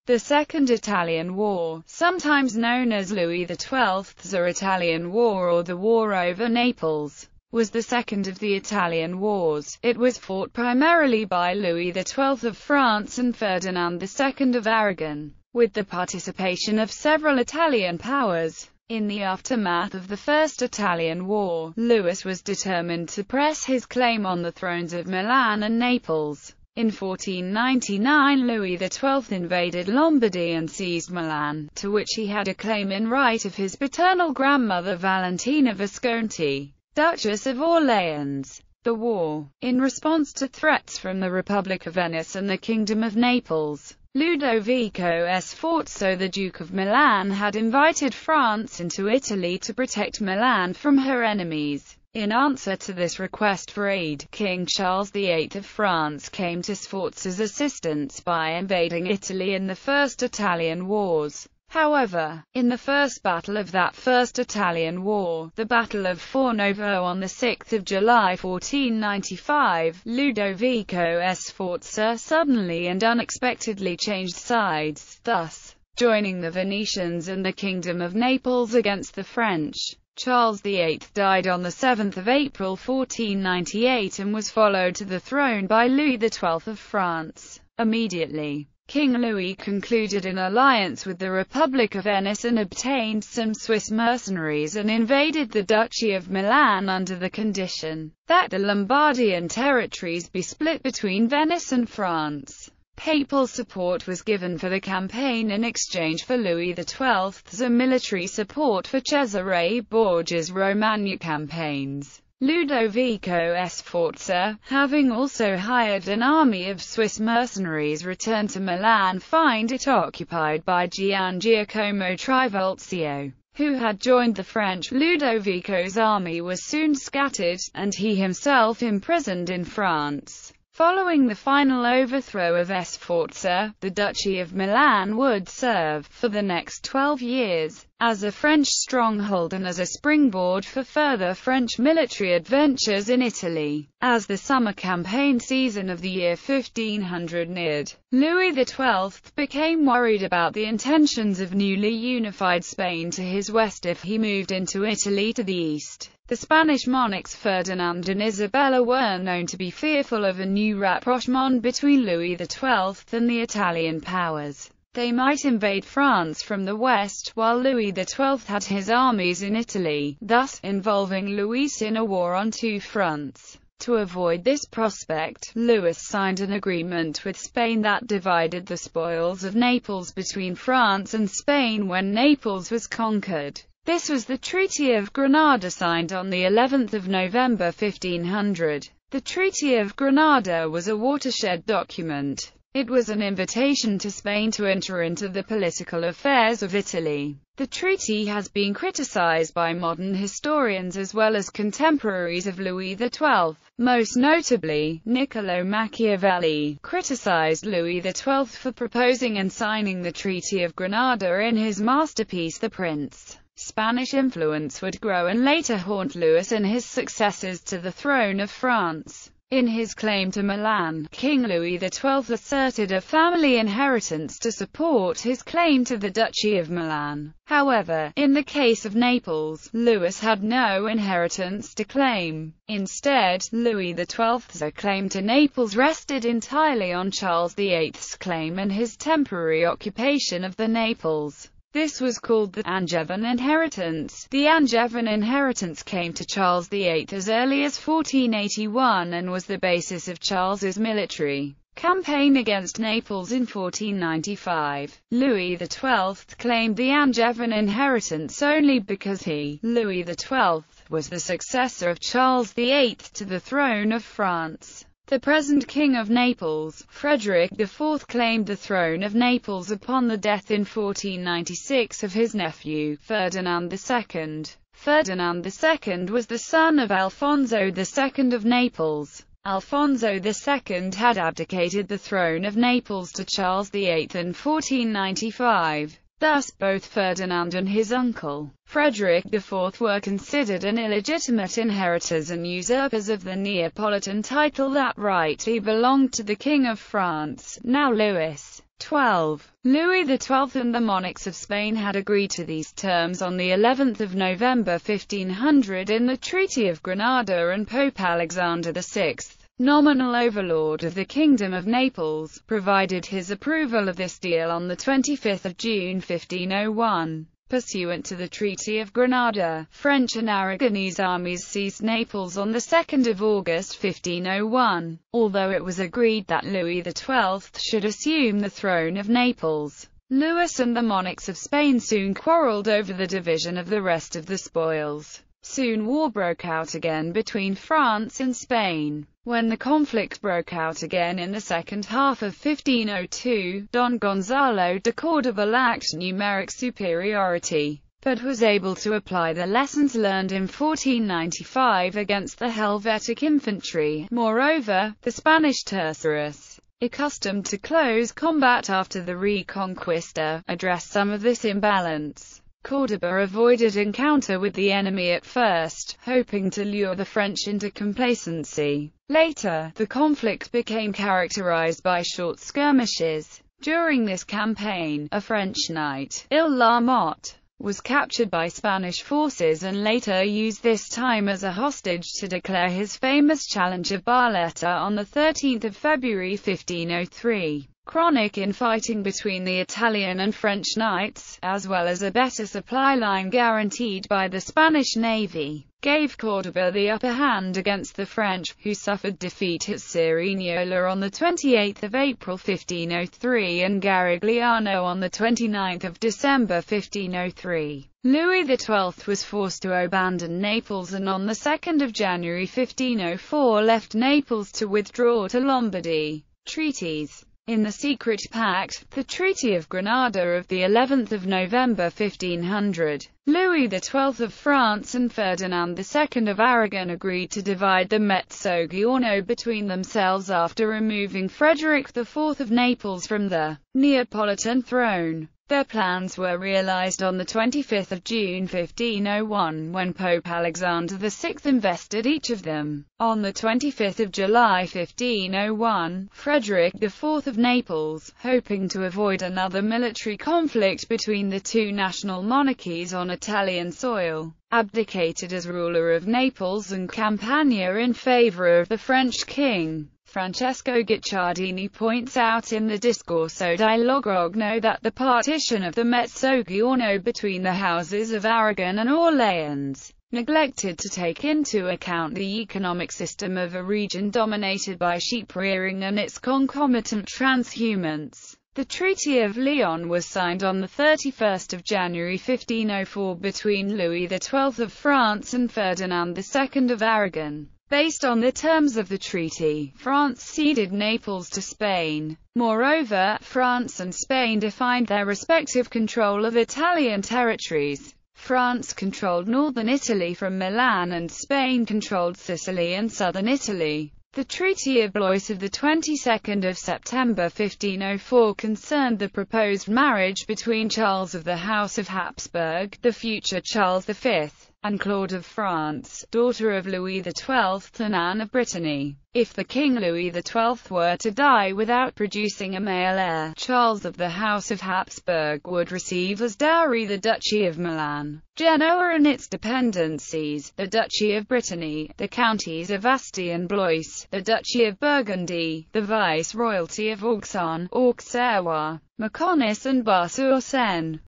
The Second Italian War, sometimes known as Louis XII's Italian War or the War over Naples, was the second of the Italian wars. It was fought primarily by Louis XII of France and Ferdinand II of Aragon, with the participation of several Italian powers. In the aftermath of the First Italian War, Louis was determined to press his claim on the thrones of Milan and Naples. In 1499 Louis XII invaded Lombardy and seized Milan, to which he had a claim in right of his paternal grandmother Valentina Visconti, Duchess of Orleans. The war, in response to threats from the Republic of Venice and the Kingdom of Naples, Ludovico Sforza, the Duke of Milan, had invited France into Italy to protect Milan from her enemies. In answer to this request for aid, King Charles VIII of France came to Sforza's assistance by invading Italy in the First Italian Wars. However, in the first battle of that First Italian War, the Battle of Fornovo on 6 July 1495, Ludovico Sforza suddenly and unexpectedly changed sides, thus joining the Venetians and the Kingdom of Naples against the French. Charles VIII died on 7 April 1498 and was followed to the throne by Louis XII of France. Immediately, King Louis concluded an alliance with the Republic of Venice and obtained some Swiss mercenaries and invaded the Duchy of Milan under the condition that the Lombardian territories be split between Venice and France. Papal support was given for the campaign in exchange for Louis XII's military support for Cesare Borgia's Romagna campaigns. Ludovico Sforza, having also hired an army of Swiss mercenaries, returned to Milan, find it occupied by Giangiacomo Trivolzio, who had joined the French. Ludovico's army was soon scattered, and he himself imprisoned in France. Following the final overthrow of Sforza, the Duchy of Milan would serve, for the next 12 years, as a French stronghold and as a springboard for further French military adventures in Italy. As the summer campaign season of the year 1500 neared, Louis XII became worried about the intentions of newly unified Spain to his west if he moved into Italy to the east. The Spanish monarchs Ferdinand and Isabella were known to be fearful of a new rapprochement between Louis XII and the Italian powers. They might invade France from the west, while Louis XII had his armies in Italy, thus involving Louis in a war on two fronts. To avoid this prospect, Louis signed an agreement with Spain that divided the spoils of Naples between France and Spain when Naples was conquered. This was the Treaty of Granada, signed on the 11th of November 1500. The Treaty of Granada was a watershed document. It was an invitation to Spain to enter into the political affairs of Italy. The treaty has been criticized by modern historians as well as contemporaries of Louis XII. Most notably, Niccolò Machiavelli criticized Louis XII for proposing and signing the Treaty of Granada in his masterpiece The Prince. Spanish influence would grow and later haunt Louis and his successors to the throne of France. In his claim to Milan, King Louis XII asserted a family inheritance to support his claim to the Duchy of Milan. However, in the case of Naples, Louis had no inheritance to claim. Instead, Louis XII's claim to Naples rested entirely on Charles VIII's claim and his temporary occupation of the Naples. This was called the Angevin inheritance. The Angevin inheritance came to Charles VIII as early as 1481 and was the basis of Charles's military campaign against Naples in 1495. Louis XII claimed the Angevin inheritance only because he, Louis XII, was the successor of Charles VIII to the throne of France. The present King of Naples, Frederick IV, claimed the throne of Naples upon the death in 1496 of his nephew, Ferdinand II. Ferdinand II was the son of Alfonso II of Naples. Alfonso II had abdicated the throne of Naples to Charles VIII in 1495. Thus, both Ferdinand and his uncle, Frederick IV, were considered an illegitimate inheritors and usurpers of the Neapolitan title that rightly belonged to the King of France, now Louis. 12. Louis XII and the monarchs of Spain had agreed to these terms on the 11th of November 1500 in the Treaty of Granada, and Pope Alexander VI, nominal overlord of the Kingdom of Naples, provided his approval of this deal on the 25th of June 1501. Pursuant to the Treaty of Granada, French and Aragonese armies seized Naples on the 2nd of August 1501, although it was agreed that Louis XII should assume the throne of Naples. Louis and the monarchs of Spain soon quarreled over the division of the rest of the spoils. Soon war broke out again between France and Spain. When the conflict broke out again in the second half of 1502, Don Gonzalo de Córdoba lacked numeric superiority, but was able to apply the lessons learned in 1495 against the Helvetic infantry. Moreover, the Spanish terceros, accustomed to close combat after the Reconquista, addressed some of this imbalance. Córdoba avoided encounter with the enemy at first, hoping to lure the French into complacency. Later, the conflict became characterized by short skirmishes. During this campaign, a French knight, La Motte, was captured by Spanish forces and later used this time as a hostage to declare his famous challenge of Barletta on 13 February 1503. Chronic infighting between the Italian and French knights, as well as a better supply line guaranteed by the Spanish navy, gave Córdoba the upper hand against the French, who suffered defeat at Cerignola on 28 April 1503 and Garigliano on 29 December 1503. Louis XII was forced to abandon Naples and on 2 January 1504 left Naples to withdraw to Lombardy. Treaties. In the secret pact, the Treaty of Granada of the 11th of November 1500, Louis XII of France and Ferdinand II of Aragon agreed to divide the Mezzogiorno between themselves after removing Frederick IV of Naples from the Neapolitan throne. Their plans were realized on 25 June 1501, when Pope Alexander VI invested each of them. On 25 July 1501, Frederick IV of Naples, hoping to avoid another military conflict between the two national monarchies on Italian soil, abdicated as ruler of Naples and Campania in favor of the French king. Francesco Guicciardini points out in the Discorso di Logrogno that the partition of the Mezzogiorno between the houses of Aragon and Orleans neglected to take into account the economic system of a region dominated by sheep-rearing and its concomitant transhumance. The Treaty of Lyon was signed on 31 January 1504 between Louis XII of France and Ferdinand II of Aragon. Based on the terms of the treaty, France ceded Naples to Spain. Moreover, France and Spain defined their respective control of Italian territories. France controlled northern Italy from Milan and Spain controlled Sicily and southern Italy. The Treaty of Blois of the 22nd of September 1504 concerned the proposed marriage between Charles of the House of Habsburg, the future Charles V, and Claude of France, daughter of Louis XII, and Anne of Brittany. If the King Louis XII were to die without producing a male heir, Charles of the House of Habsburg would receive as dowry the Duchy of Milan, Genoa and its dependencies, the Duchy of Brittany, the counties of Asti and Blois, the Duchy of Burgundy, the Viceroyalty of Auxonne, Auxerrois, Mâconnais and Bar-sur-Seine.